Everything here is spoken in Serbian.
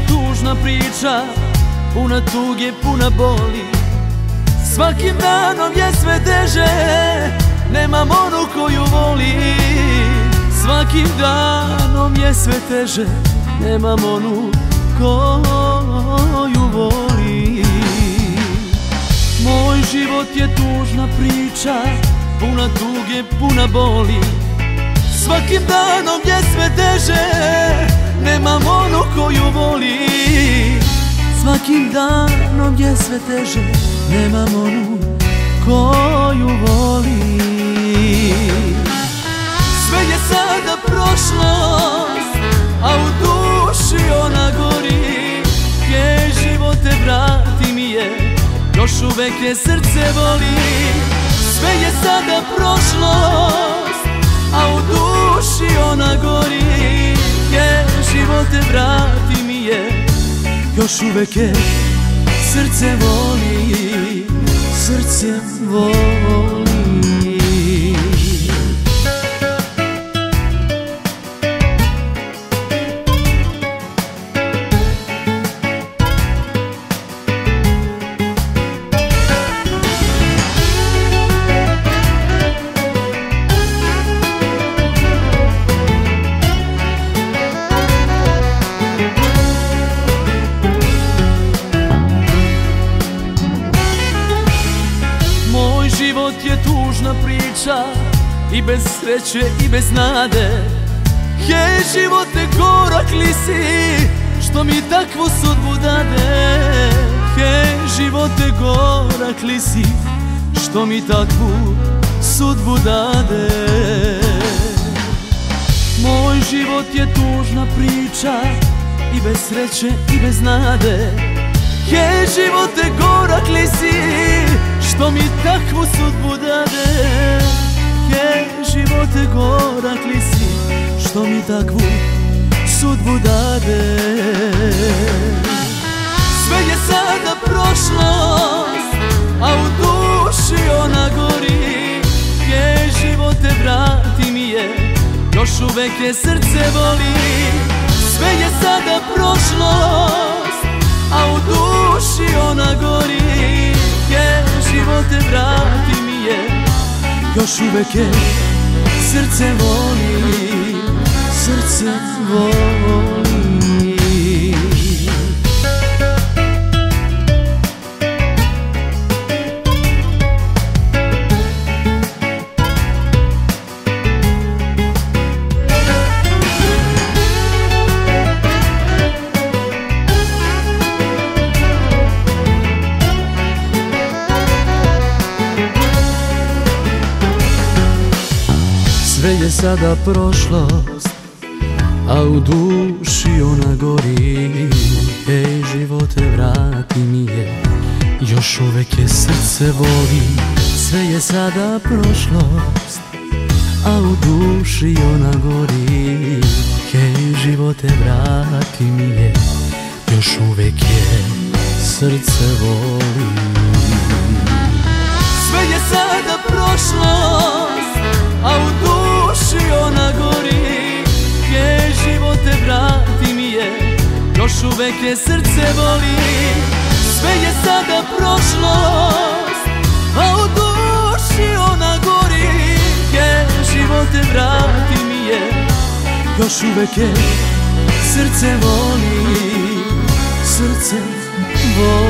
tužna priča, puna tuge, puna boli. Svakim danom je sve teže, nemam onu koju voli. Svakim danom je sve teže, nemam onu koju voli. Moj život je tužna priča, puna tuge, puna boli. Svakim danom je sve teže, nemam onu koju voli. Svakim danom je sve teže, nemam onu koju voli. Sve je sada prošlost, a u duši ona gori. Je živote, vrati mi je, još uvek je srce voli. Sve je sada prošlost, a u duši ona gori. Je živote, vrati mi je, još uvek je srce voli, srce voli. Život je tužna priča, i bez sreće i bez nade. Hej živote, gorak li si, što mi takvu sudbu dade. Hej živote, gorak li si, što mi takvu sudbu dade. Moj život je tužna priča, i bez sreće i bez nade. Hej živote, gorak li si, što mi takvu sudbu dade. Hej živote, gorak li si, što mi takvu sudbu dade. Sve je sada prošlost, a u duši ona gori. Hej živote, vrati mi je, još uvek je srce voli. Sve je sada prošlost, a u duši ona gori. Je živote, vrati mi je, još uvek je srce voli, srce voli. Sve je sada prošlost, a u duši ona gori. Ej živote, vrati mi je, još uvek je srce voli. Sve je sada prošlost, a u duši ona gori. Ej živote, vrati mi je, još uvek je srce voli. Sve je sada prošlost, a u duši ona gori. Je živote, vrati mi je, još uvek je srce voli. Sve je sada prošlost, a u duši ona gori. Je živote, vrati mi je, još uvek je srce voli, srce voli.